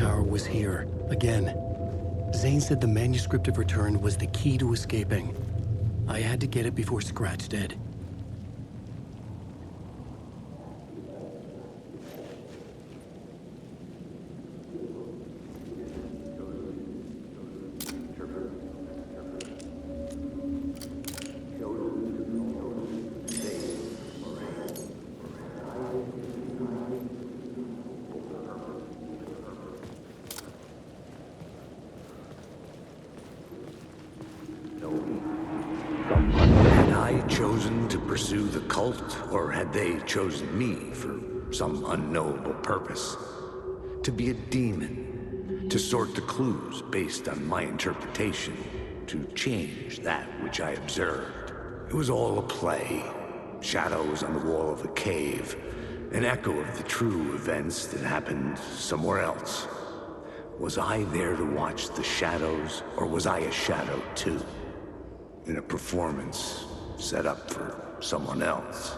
tower was here, again. Zane said the manuscript of return was the key to escaping. I had to get it before Scratch did. Had I chosen to pursue the cult, or had they chosen me for some unknowable purpose? To be a demon, to sort the clues based on my interpretation, to change that which I observed. It was all a play. Shadows on the wall of the cave, an echo of the true events that happened somewhere else. Was I there to watch the shadows, or was I a shadow too? In a performance set up for someone else.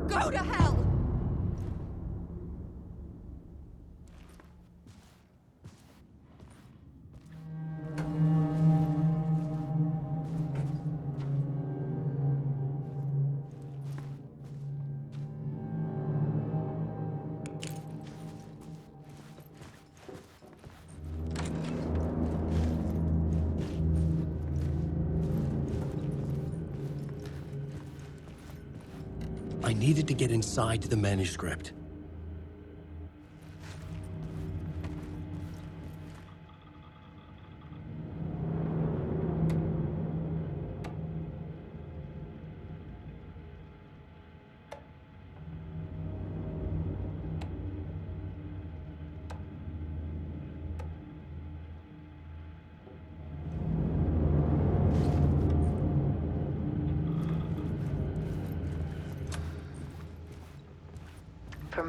Go to hell! I needed to get inside the manuscript.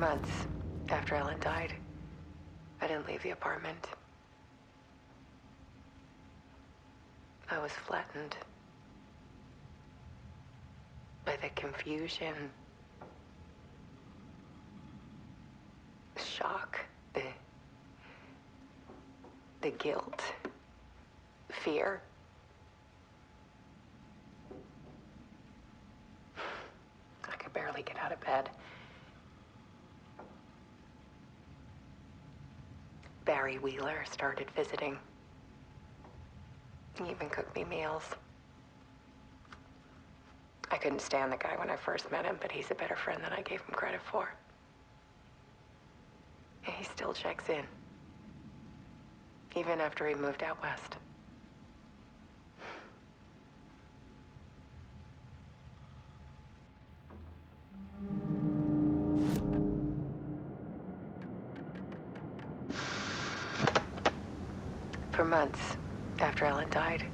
months after Ellen died, I didn't leave the apartment. I was flattened by the confusion, the shock, the guilt, fear. I could barely get out of bed. Barry Wheeler started visiting. He even cooked me meals. I couldn't stand the guy when I first met him, but he's a better friend than I gave him credit for. And he still checks in, even after he moved out west. For months after Ellen died,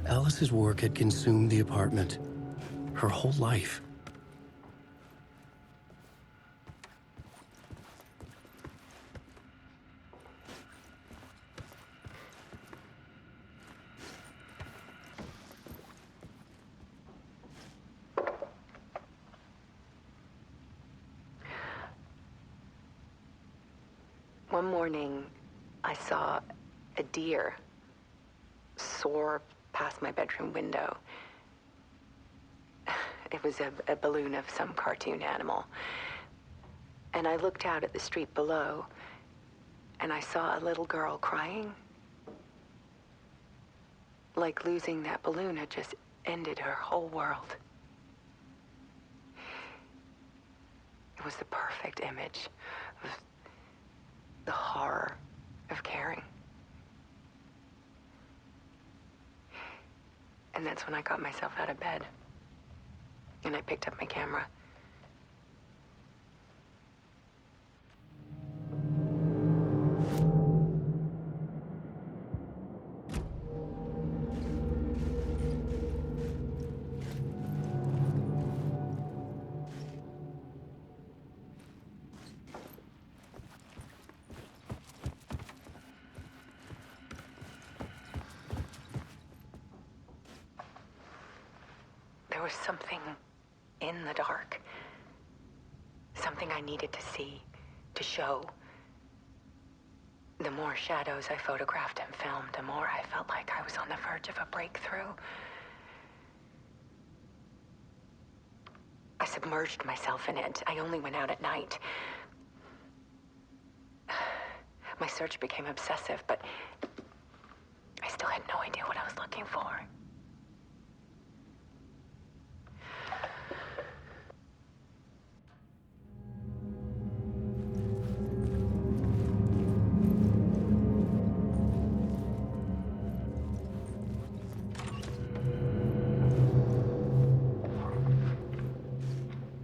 Alice's work had consumed the apartment. Her whole life. one morning, I saw a deer soar past my bedroom window. It was a balloon of some cartoon animal. And I looked out at the street below, and I saw a little girl crying. Like losing that balloon had just ended her whole world. It was the perfect image of the horror of caring. And that's when I got myself out of bed. And I picked up my camera. There was something in the dark. Something I needed to see, to show. The more shadows I photographed and filmed, the more I felt like I was on the verge of a breakthrough. I submerged myself in it. I only went out at night. My search became obsessive, but I still had no idea what I was looking for.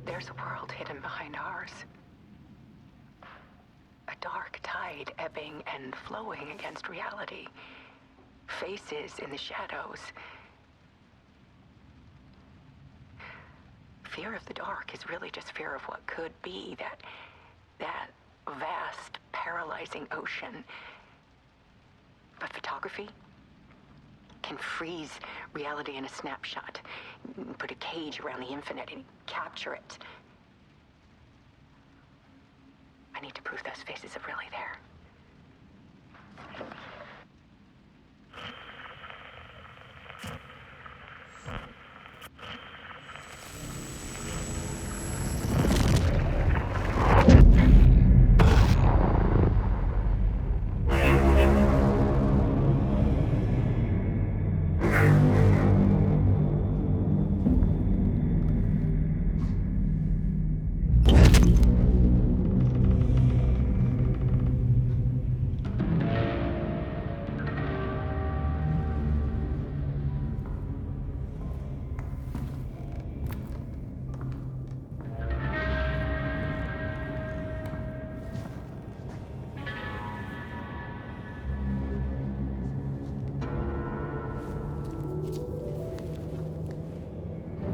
There's a world hidden behind ours. A dark tide ebbing and flowing against reality. Faces in the shadows. Fear of the dark is really just fear of what could be, that vast, paralyzing ocean. But photography can freeze reality in a snapshot, put a cage around the infinite and capture it. I need to prove those faces are really there.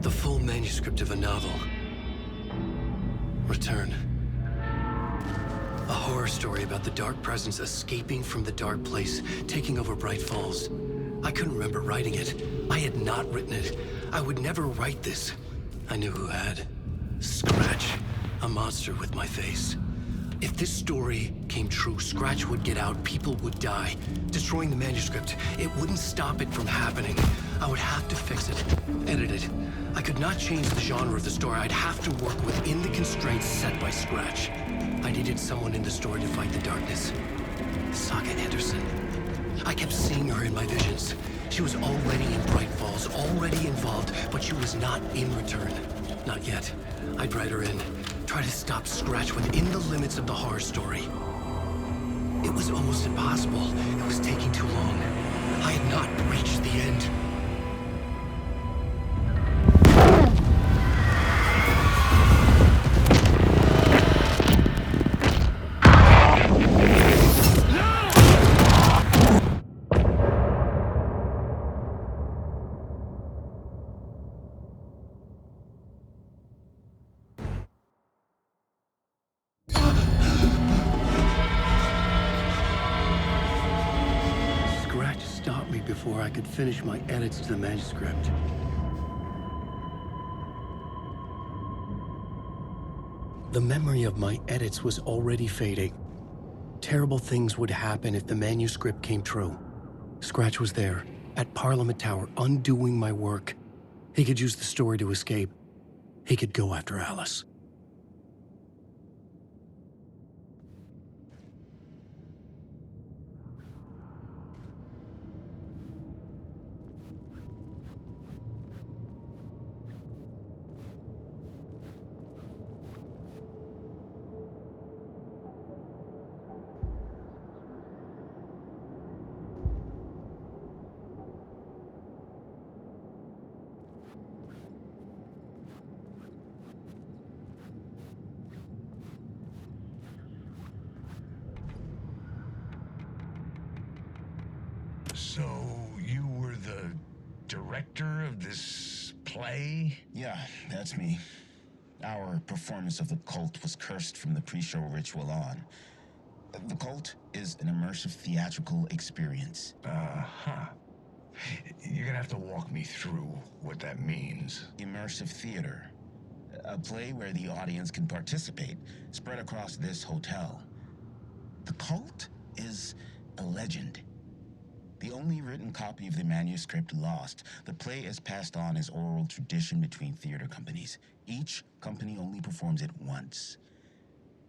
The full manuscript of a novel. Return. A horror story about the dark presence escaping from the dark place, taking over Bright Falls. I couldn't remember writing it. I had not written it. I would never write this. I knew who had. Scratch. A monster with my face. If this story came true, Scratch would get out, people would die. Destroying the manuscript, it wouldn't stop it from happening. I would have to fix it, edit it. I could not change the genre of the story. I'd have to work within the constraints set by Scratch. I needed someone in the story to fight the darkness. Saga Anderson. I kept seeing her in my visions. She was already in Bright Falls, already involved, but she was not in Return. Not yet. I'd write her in. Try to stop Scratch within the limits of the horror story. It was almost impossible. It was taking too long. I had not reached the end. Before I could finish my edits to the manuscript. The memory of my edits was already fading. Terrible things would happen if the manuscript came true. Scratch was there, at Parliament Tower, undoing my work. He could use the story to escape. He could go after Alice. So, you were the director of this play? Yeah, that's me. Our performance of the cult was cursed from the pre-show ritual on. The cult is an immersive theatrical experience. Uh-huh. You're gonna have to walk me through what that means. Immersive theater. A play where the audience can participate, spread across this hotel. The cult is a legend. The only written copy of the manuscript lost, the play is passed on as oral tradition between theater companies. Each company only performs it once.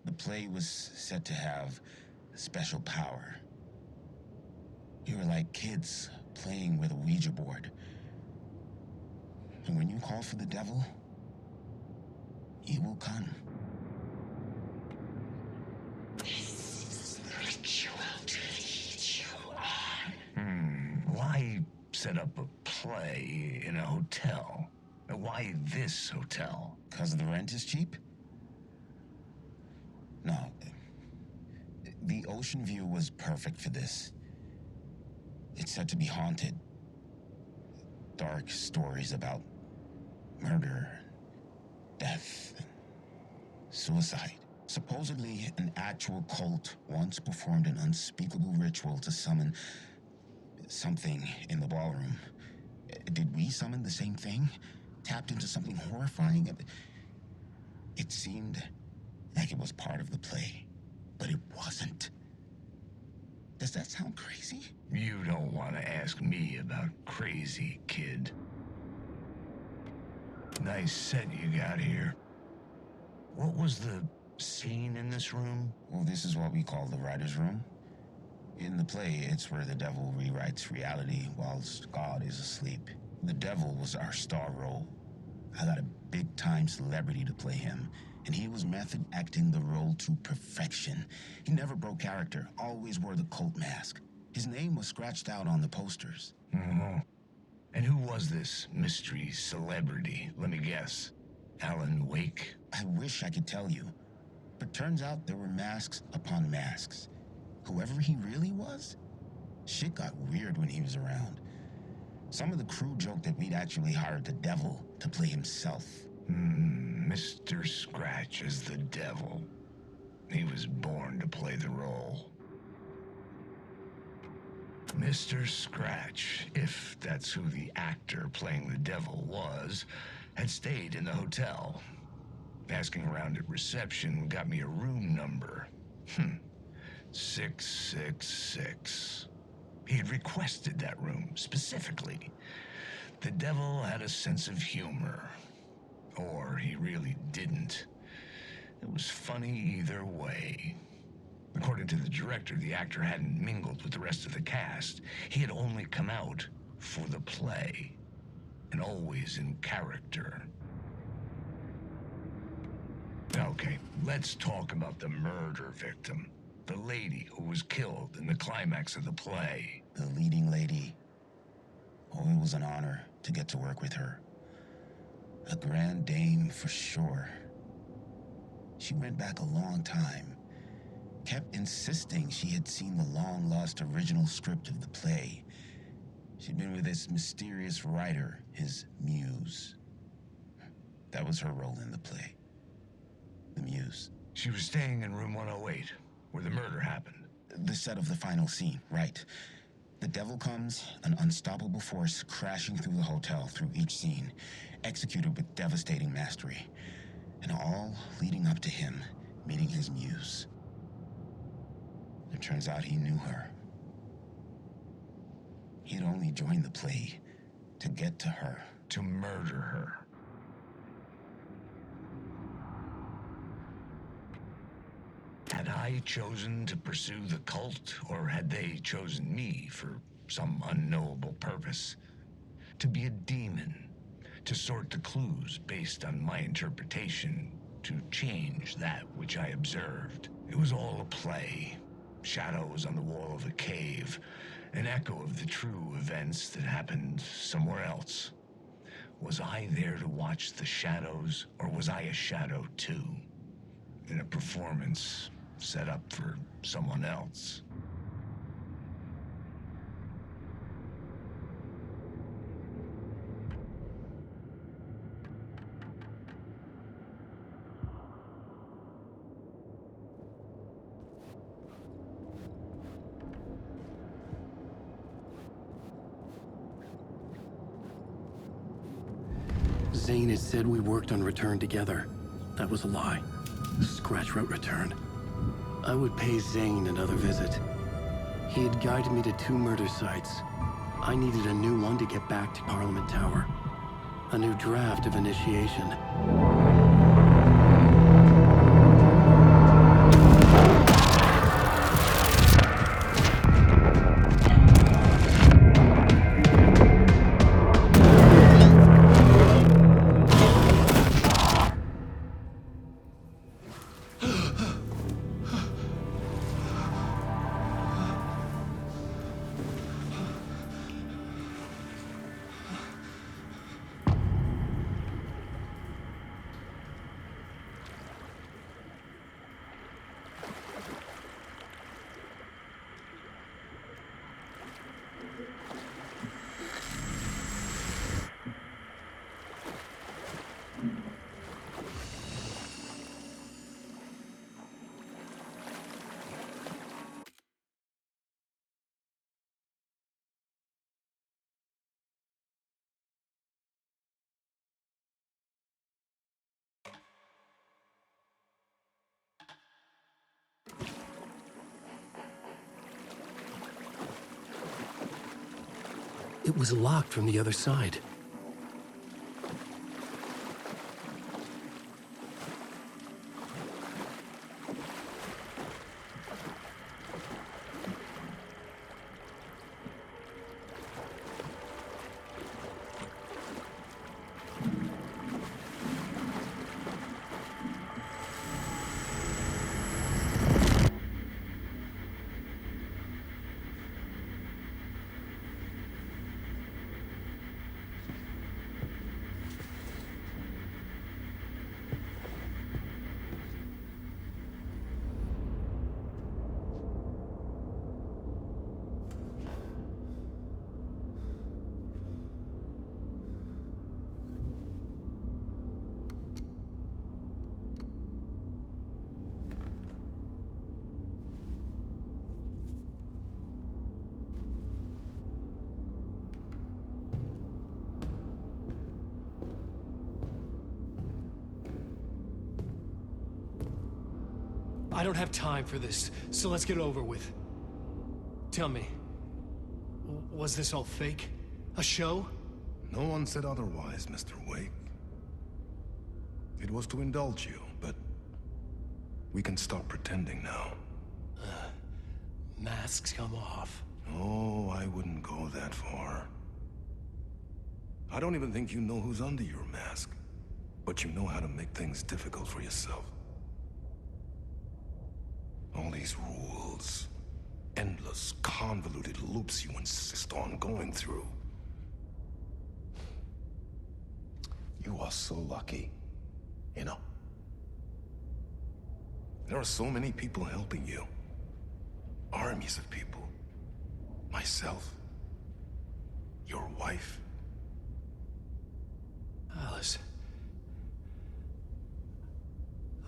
The play was said to have special power. We were like kids playing with a Ouija board. And when you call for the devil, he will come. Why set up a play in a hotel? Why this hotel? 'Cause the rent is cheap? No. The ocean view was perfect for this. It's said to be haunted. Dark stories about murder, death, suicide. Supposedly, an actual cult once performed an unspeakable ritual to summon something in the ballroom. Did we summon the same thing? Tapped into something horrifying? It seemed like it was part of the play, but it wasn't. Does that sound crazy? You don't want to ask me about crazy, kid. Nice set you got here. What was the scene in this room? Well, this is what we call the writer's room. In the play, it's where the devil rewrites reality whilst God is asleep. The devil was our star role. I got a big-time celebrity to play him, and he was method acting the role to perfection. He never broke character, always wore the cult mask. His name was scratched out on the posters. Mm-hmm. And who was this mystery celebrity? Let me guess. Alan Wake? I wish I could tell you, but turns out there were masks upon masks. Whoever he really was, shit got weird when he was around. Some of the crew joked that we'd actually hired the devil to play himself. Mr. Scratch as the devil. He was born to play the role. Mr. Scratch, if that's who the actor playing the devil was, had stayed in the hotel. Asking around at reception got me a room number. 666. He had requested that room specifically. The devil had a sense of humor. Or he really didn't. It was funny either way. According to the director, the actor hadn't mingled with the rest of the cast. He had only come out for the play, and always in character. Okay, let's talk about the murder victim. The lady who was killed in the climax of the play. The leading lady. Oh, it was an honor to get to work with her. A grand dame for sure. She went back a long time. Kept insisting she had seen the long-lost original script of the play. She'd been with this mysterious writer, his muse. That was her role in the play. The muse. She was staying in room 108, where the murder happened. The set of the final scene, right. The devil comes, an unstoppable force crashing through the hotel through each scene, executed with devastating mastery. And all leading up to him meeting his muse. It turns out he knew her. He'd only joined the play to get to her. To murder her. Had I chosen to pursue the cult, or had they chosen me for some unknowable purpose? To be a demon, to sort the clues based on my interpretation, to change that which I observed. It was all a play. Shadows on the wall of a cave, an echo of the true events that happened somewhere else. Was I there to watch the shadows, or was I a shadow too? In a performance set up for someone else. Zane had said we worked on Return together. That was a lie. Scratch wrote Return. I would pay Zane another visit. He had guided me to 2 murder sites. I needed a new one to get back to Parliament Tower. A new draft of initiation. It was locked from the other side. I don't have time for this, so let's get it over with. Tell me, was this all fake? A show? No one said otherwise, Mr. Wake. It was to indulge you, but we can stop pretending now. Masks come off. Oh, I wouldn't go that far. I don't even think you know who's under your mask, but you know how to make things difficult for yourself. All these rules, endless, convoluted loops you insist on going through. You are so lucky, you know. There are so many people helping you. Armies of people. Myself. Your wife. Alice.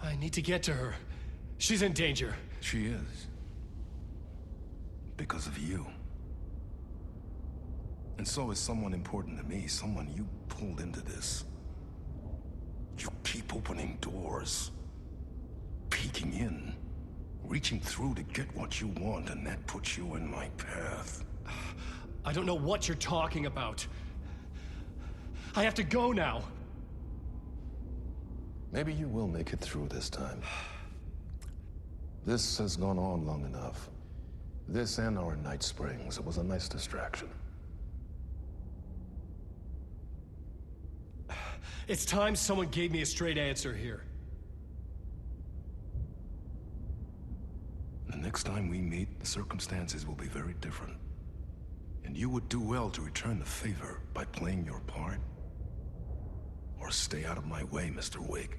I need to get to her. She's in danger. She is. Because of you. And so is someone important to me, someone you pulled into this. You keep opening doors. Peeking in. Reaching through to get what you want, and that puts you in my path. I don't know what you're talking about. I have to go now. Maybe you will make it through this time. This has gone on long enough. This and our night springs. It was a nice distraction. It's time someone gave me a straight answer here. The next time we meet, the circumstances will be very different. And you would do well to return the favor by playing your part. Or stay out of my way, Mr. Wake.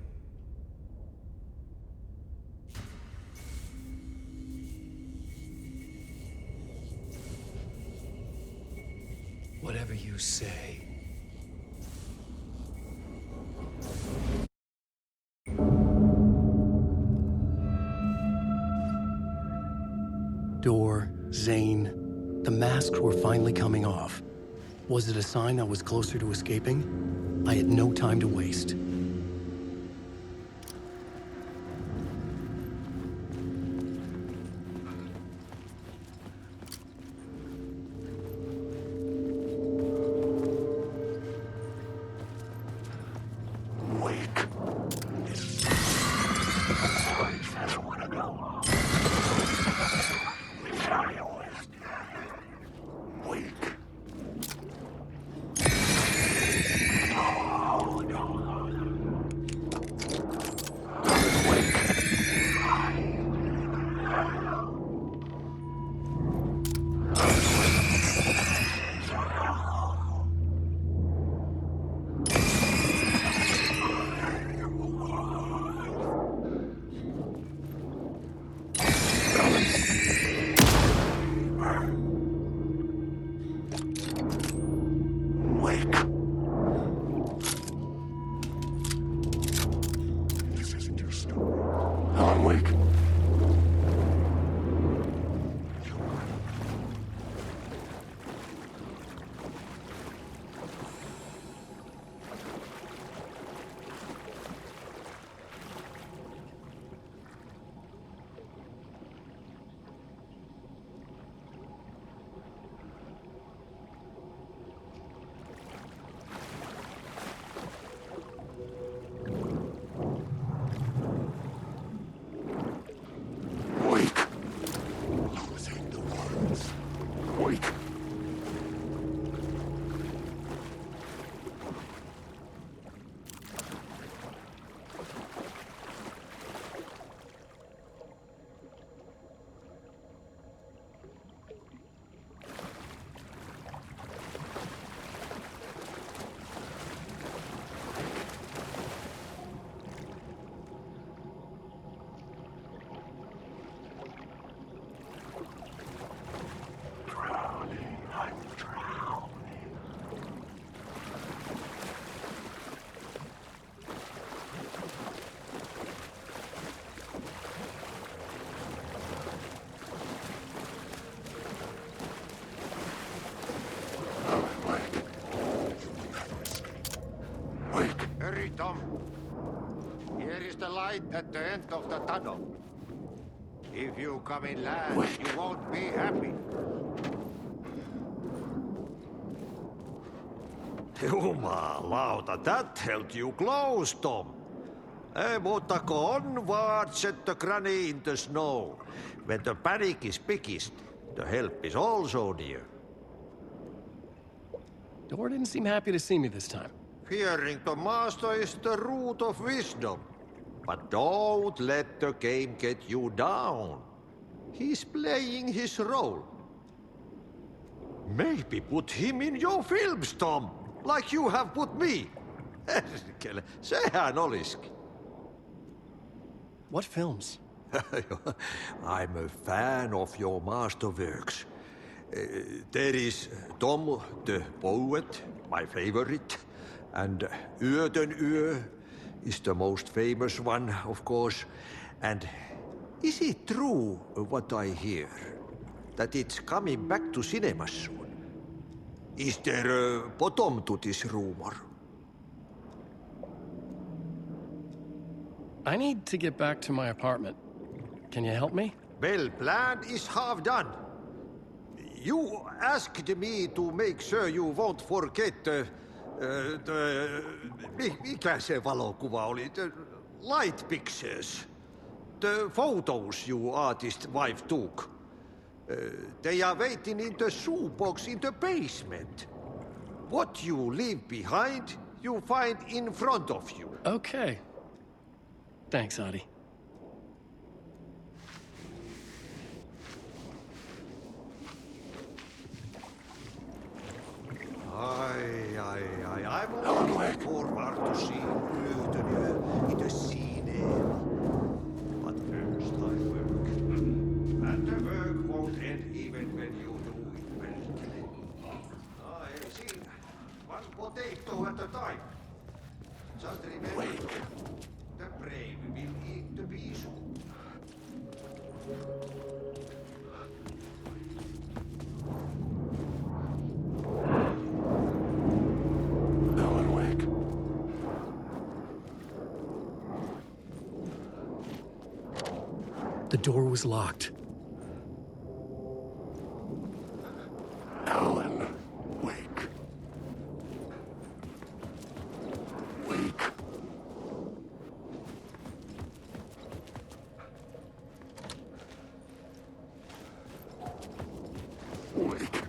Whatever you say. Door, Zane, the masks were finally coming off. Was it a sign I was closer to escaping? I had no time to waste. Hurry, Tom. Here is the light at the end of the tunnel. If you come in last, you won't be happy. Jumalauta, that held you close, Tom. Mutta onward, said the granny in the snow. When the panic is biggest, the help is also near. Door didn't seem happy to see me this time. Fearing the master is the root of wisdom. But don't let the game get you down. He's playing his role. Maybe put him in your films, Tom, like you have put me. Sehän olisikin. What films? I'm a fan of your masterworks. There is Tom the Poet, my favorite, and Yöden Yö is the most famous one, of course. And is it true what I hear, that it's coming back to cinemas soon? Is there a bottom to this rumor? I need to get back to my apartment. Can you help me? Well, plan is half done. You asked me to make sure you won't forget mikä se valokuva oli? The light pictures. The photos your artist wife took. They are waiting in the shoebox in the basement. What you leave behind, you find in front of you. Okay. Thanks, Adi. I'm looking forward to seeing Yöden in the cinema. But first I work. And the work won't end even when you do it well. I see. One potato at a time. Just remember, the brave will eat the pea soup. The door was locked. Alan, wake. Wake. Wake.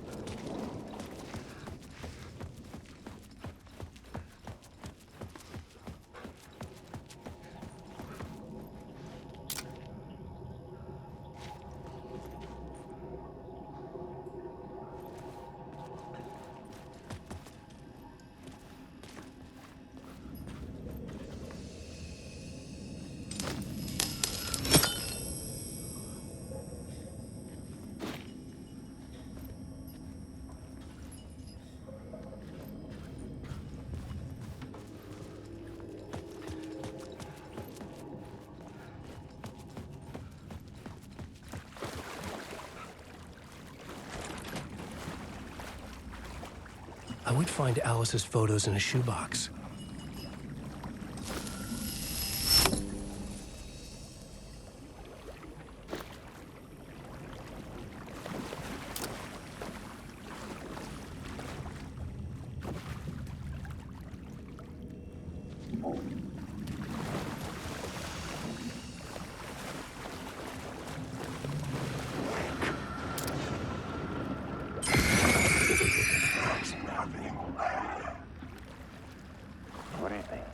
I would find Alice's photos in a shoebox. Good evening.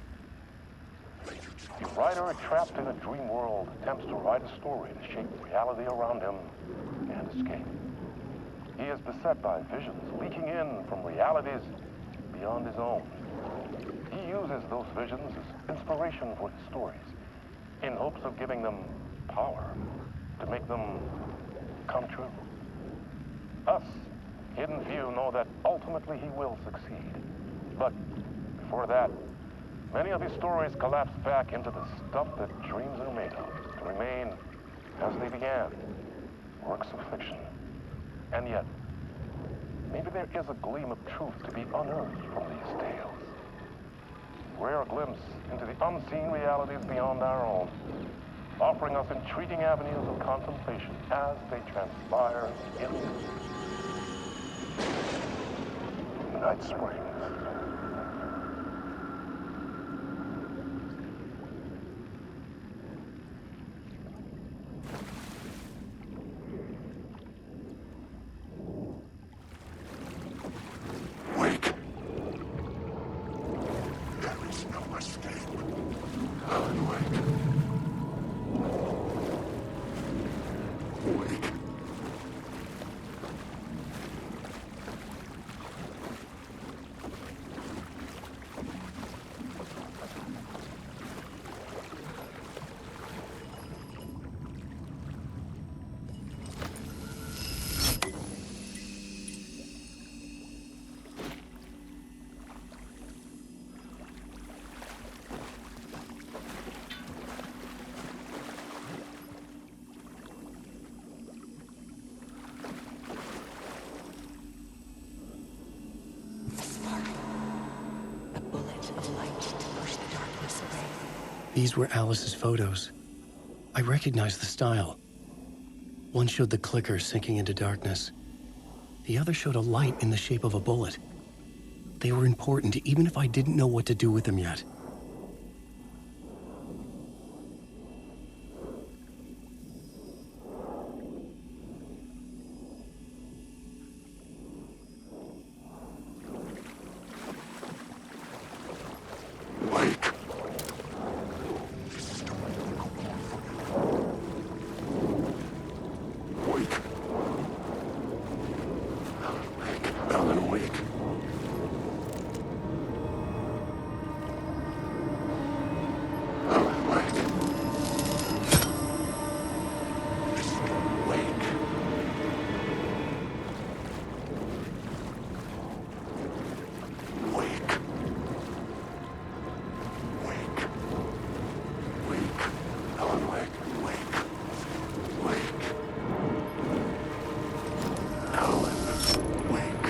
A writer trapped in a dream world attempts to write a story to shape reality around him and escape. He is beset by visions leaking in from realities beyond his own. He uses those visions as inspiration for his stories, in hopes of giving them power to make them come true. Us, Hidden Few, know that ultimately he will succeed. But before that, many of his stories collapse back into the stuff that dreams are made of, to remain as they began, works of fiction. And yet, maybe there is a gleam of truth to be unearthed from these tales. Rare glimpse into the unseen realities beyond our own. offering us intriguing avenues of contemplation as they transpire in Night Springs. Wake. There is no escape. Alan, wake. Wake. A bullet of light to push the darkness away. These were Alice's photos. I recognized the style. One showed the clicker sinking into darkness. The other showed a light in the shape of a bullet. They were important, even if I didn't know what to do with them yet. Wake. Wake. Alan, wake. Alan, wake. Wake. Wake. Wake. Wake. Alan, wake. Wake. Wake. Alan, wake.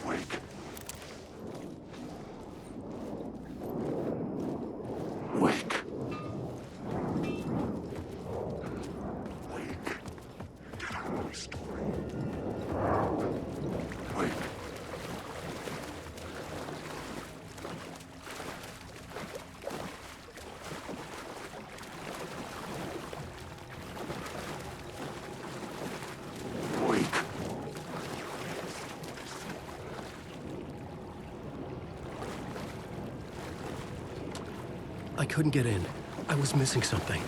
Wake. Wake. Wake. Get out of my story. Wake. Wake. I couldn't get in. I was missing something.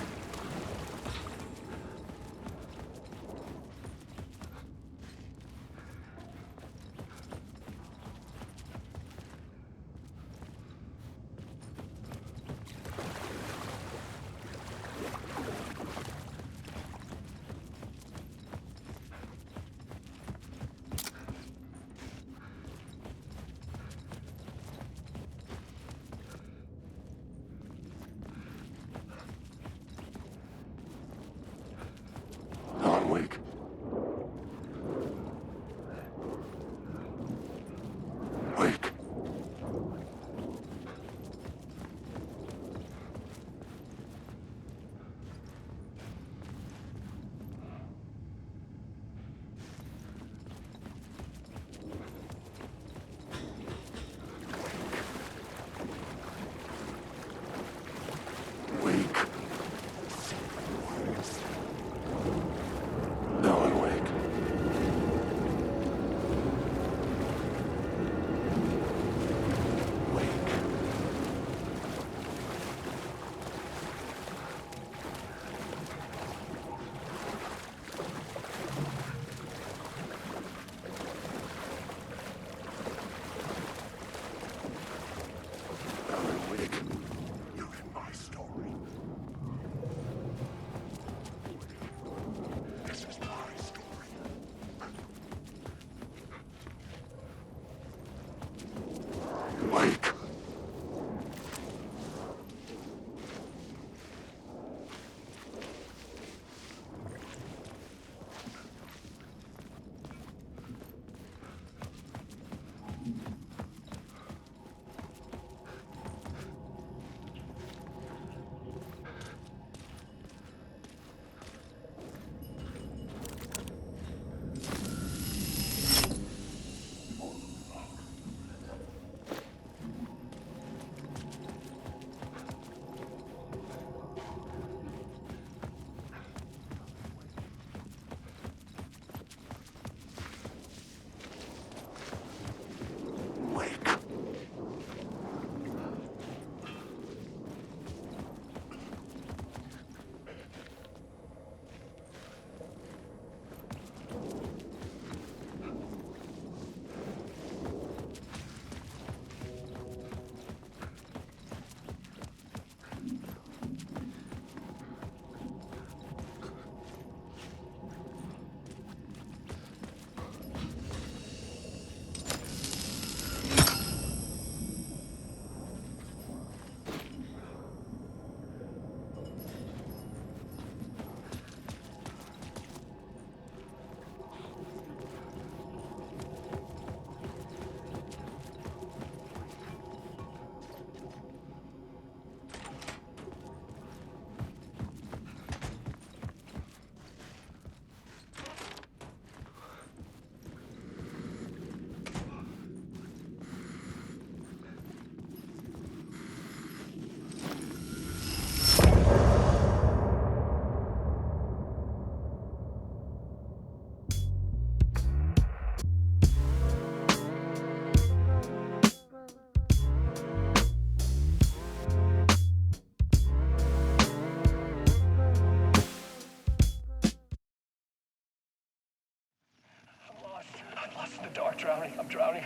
drowning. I'm drowning.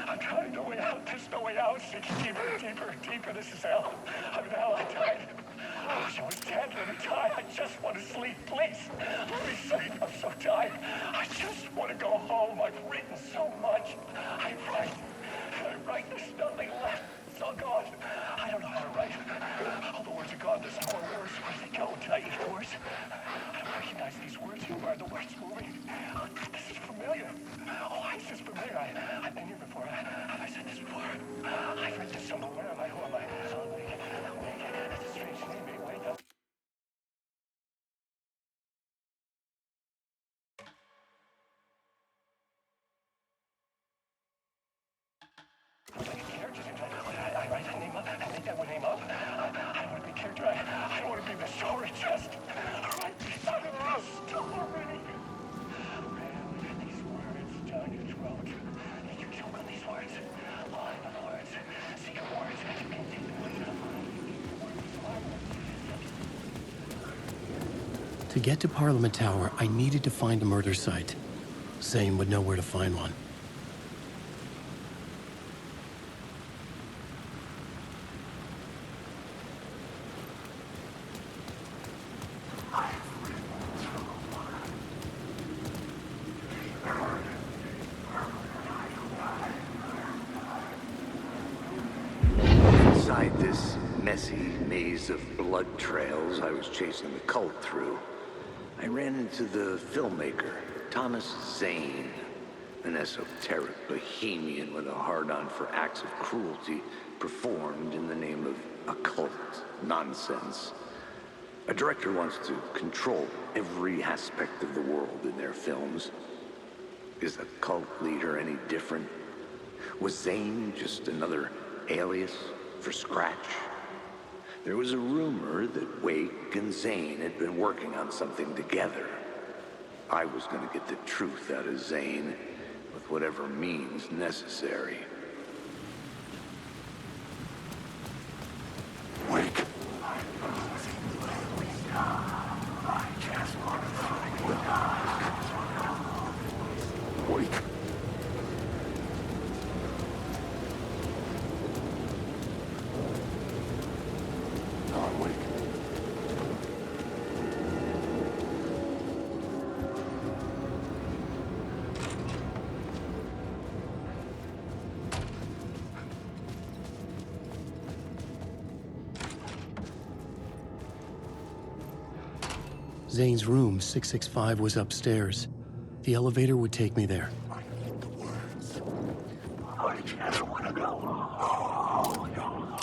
I'm drowning. No way out. There's no way out. Sinking deeper and deeper and deeper. This is hell. I'm in hell. I died. I wish I was dead. Let me die. I just want to sleep. Please. Let me sleep. I'm so tired. I just want to go home. I've written so much. I write. There's nothing left. It's all gone. I don't know how to write. All the words are gone. There's no more words. Where do they go? Did I eat the words? I don't recognize these words. Who are the words moving? Oh, this is familiar. Oh, this is familiar. I've been here before. Have I said this before? I've read this somewhere. Where am I? Who am I? Wake. That's a strange name. Wake up. I write a name up. I make that one name up. I want to be character. I want to be the story. Just write me out of this story. Man, these words down your throat. You choke on these words. Line of words. Secret words. You can't take them. To get to Parliament Tower, I needed to find a murder site. Zane would know where to find one. Inside this messy maze of blood trails I was chasing the cult through, I ran into the filmmaker, Thomas Zane, an esoteric bohemian with a hard-on for acts of cruelty performed in the name of occult nonsense. A director wants to control every aspect of the world in their films. Is a cult leader any different? Was Zane just another alias for Scratch? There was a rumor that Wake and Zane had been working on something together. I was going to get the truth out of Zane with whatever means necessary. Wake. Wake. Not wake. Zane's room, 665, was upstairs. The elevator would take me there. I need the words. I just want to go. Oh, no.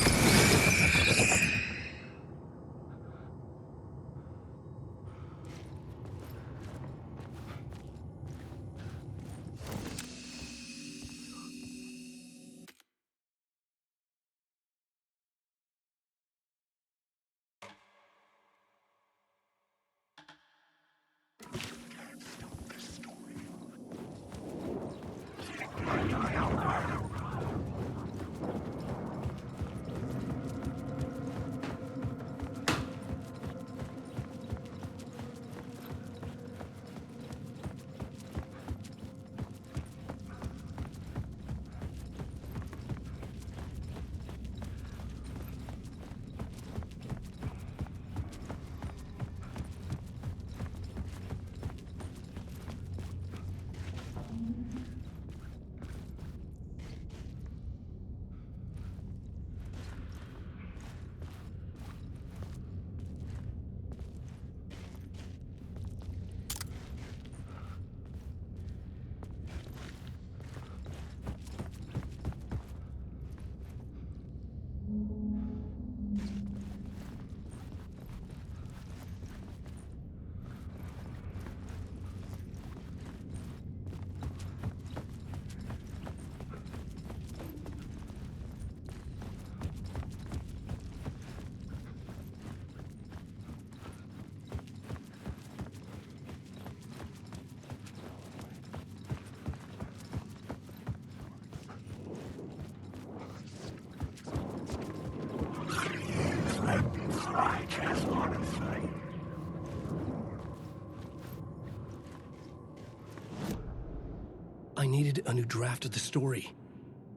needed a new draft of the story.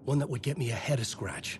One that would get me ahead of scratch.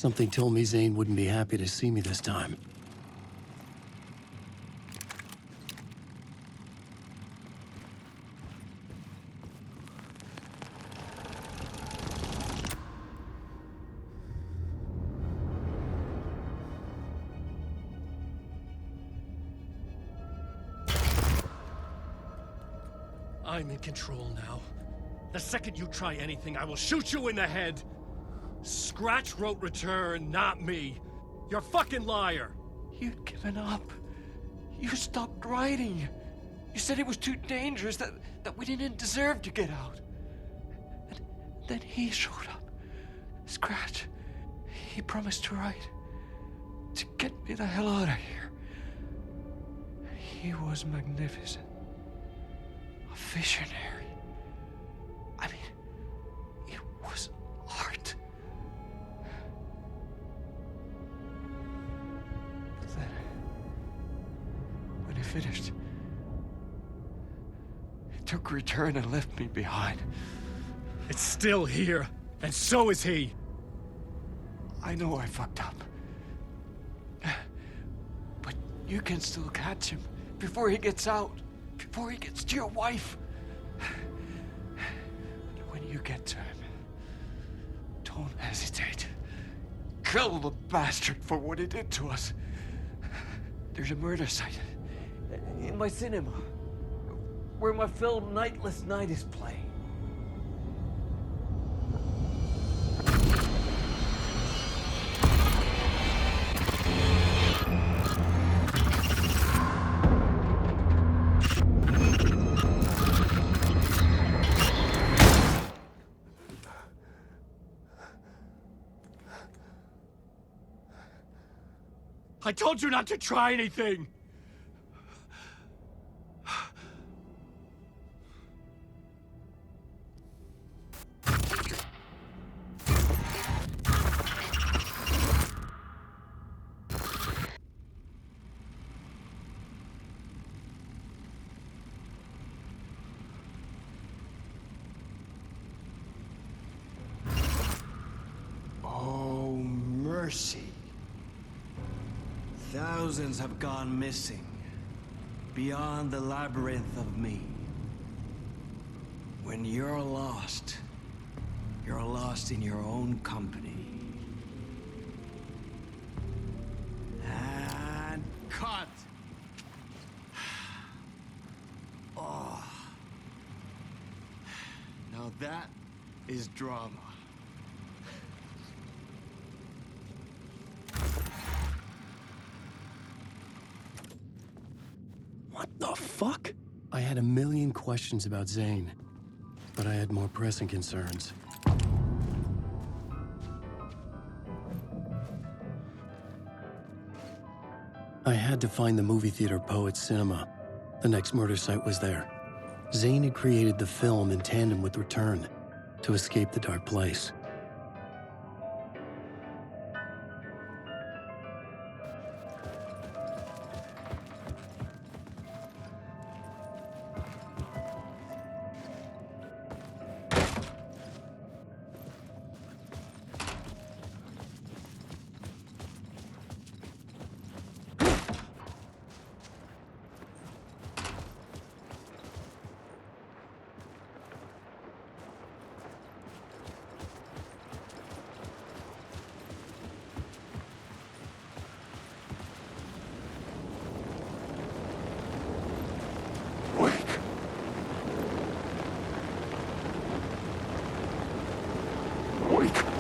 Something told me Zane wouldn't be happy to see me this time. I'm in control now. The second you try anything, I will shoot you in the head. Scratch wrote return, not me. You're a fucking liar. You'd given up. You stopped writing. You said it was too dangerous, that we didn't deserve to get out. And then he showed up. Scratch. He promised to write. To get me the hell out of here. He was magnificent. A visionary. I mean, it was art. But then, when he finished, he took a return and left me behind. It's still here, and so is he. I know I fucked up. But you can still catch him before he gets out. Before he gets to your wife. And when you get to him, don't hesitate. Kill the bastard for what he did to us. There's a murder site in my cinema where my film Nightless Night is playing. I told you not to try anything! Oh, mercy. Thousands have gone missing, beyond the labyrinth of me. When you're lost in your own company. And cut! Oh. Now that is drama. What the fuck? I had a million questions about Zane, but I had more pressing concerns. I had to find the movie theater Poet Cinema. The next murder site was there. Zane had created the film in tandem with Return to escape the dark place. Wake!